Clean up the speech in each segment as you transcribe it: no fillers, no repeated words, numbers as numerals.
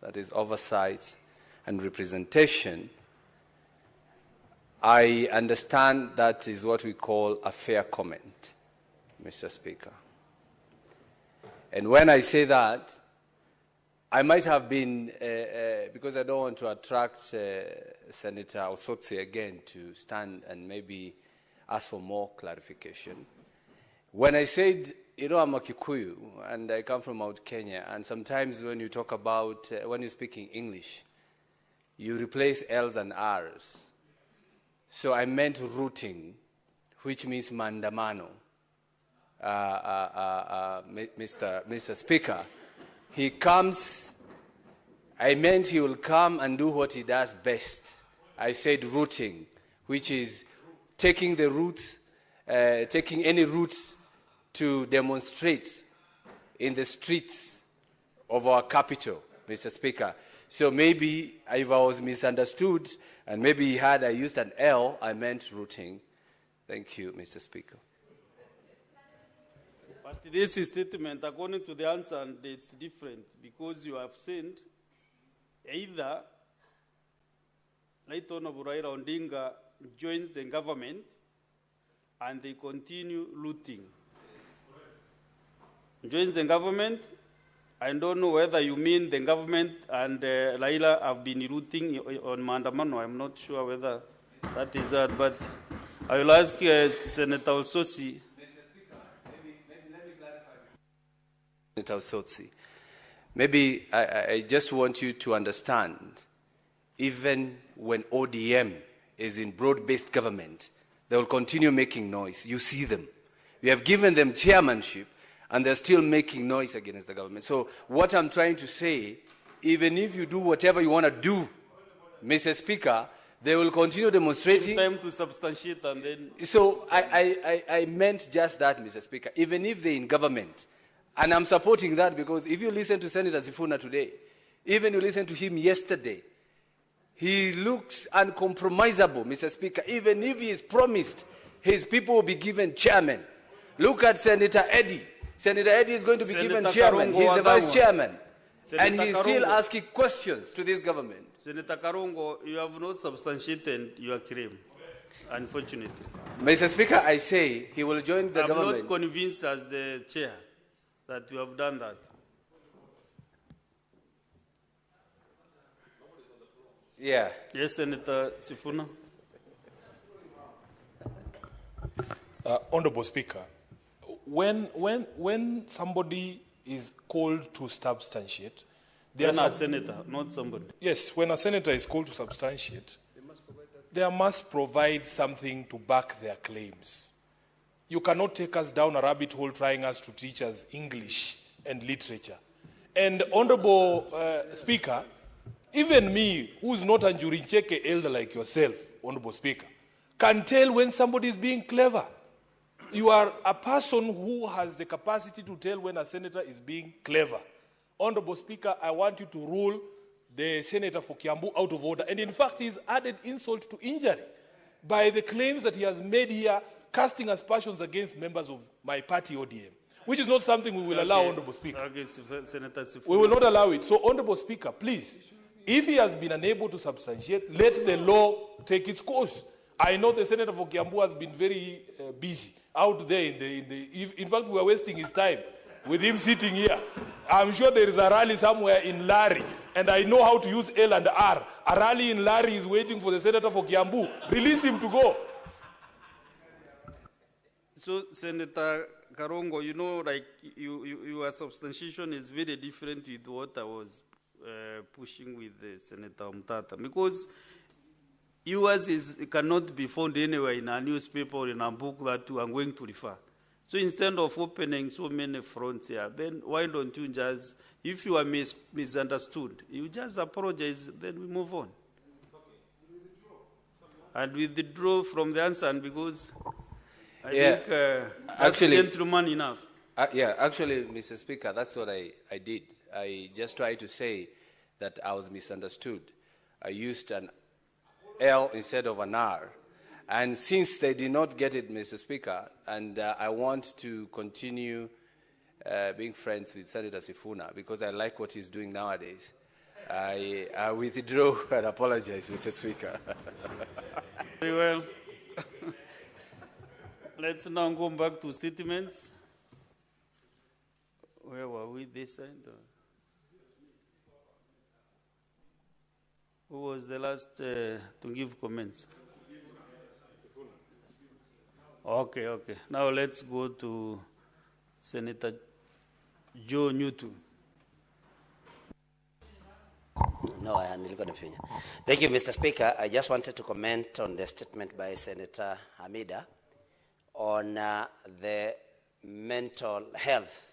that is oversight and representation, I understand that is what we call a fair comment, Mr. Speaker. And when I say that, I might have been, because I don't want to attract Senator Osotsi again to stand and maybe ask for more clarification. When I said, you know, I'm a Kikuyu and I come from Mount Kenya, and sometimes when you talk about, when you're speaking English, you replace L's and R's. So I meant rooting, which means mandamano. Mr. Speaker, he comes, I meant he will come and do what he does best. I said rooting, which is taking the route, taking any route to demonstrate in the streets of our capital, Mr. Speaker. So maybe if I was misunderstood, and maybe I used an L, I meant rooting. Thank you, Mr. Speaker. But this statement, according to the answer, it's different because you have said either Right Honorable Raila Odinga joins the government and they continue looting. Joins the government. I don't know whether you mean the government and Raila have been looting on Mandamano. I'm not sure whether that is that, but I will ask Senator Osotsi. Maybe I just want you to understand, even when ODM is in broad-based government, they will continue making noise. You see them. We have given them chairmanship, and they're still making noise against the government. So what I'm trying to say, even if you do whatever you want to do, Mr. Speaker, they will continue demonstrating. It's time to substantiate and then... So I meant just that, Mr. Speaker. Even if they're in government, and I'm supporting that because if you listen to Senator Sifuna today, even you listen to him yesterday, he looks uncompromisable, Mr. Speaker. Even if he is promised his people will be given chairman. Look at Senator Eddie. Senator Eddie is going to be given chairman. He's the vice chairman. And he's still asking questions to this government. Senator Karungo, you have not substantiated your claim, unfortunately. Mr. Speaker, I say he will join the government. I'm not convinced as the chair that you have done that. Yeah. Yes, Senator Sifuna. Honorable Speaker, when somebody is called to substantiate, when a senator, not somebody. Yes, when a senator is called to substantiate, they must provide something to back their claims. You cannot take us down a rabbit hole trying us to teach us English and literature. And Honorable Speaker, even me, who's not a Njuricheke elder like yourself, Honorable Speaker, can tell when somebody is being clever. You are a person who has the capacity to tell when a senator is being clever. Honorable Speaker, I want you to rule the senator for Kiambu out of order. And in fact, he's added insult to injury by the claims that he has made here, casting aspersions against members of my party, ODM, which is not something we will allow, Honorable Speaker. Okay, Senator Sifuna. We will not allow it. So, Honorable Speaker, please, if he has been unable to substantiate, let the law take its course. I know the senator for Kiambu has been very busy out there in fact, we are wasting his time with him sitting here. I'm sure there is a rally somewhere in Lari, and I know how to use L and R. A rally in Lari is waiting for the senator for Kiambu. Release him to go. So, Senator Karungo, you know, like your substantiation is very different with what I was pushing with Senator Mtata, because yours cannot be found anywhere in a newspaper or in a book that I'm going to refer. So instead of opening so many fronts here, then why don't you just, if you are misunderstood, you just apologize, then we move on. And we withdraw from the answer, because I think that's gentleman enough. Actually, Mr. Speaker, that's what I did. I just tried to say that I was misunderstood. I used an L instead of an R. And since they did not get it, Mr. Speaker, and I want to continue being friends with Senator Sifuna because I like what he's doing nowadays. I withdraw and apologize, Mr. Speaker. Very well. Let's now go back to statements. Where were we this side? Who was the last to give comments? Okay. Now let's go to Senator Joe Newton. No, thank you, Mr. Speaker. I just wanted to comment on the statement by Senator Hamida on the mental health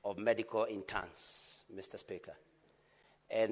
of medical interns, Mr. Speaker. And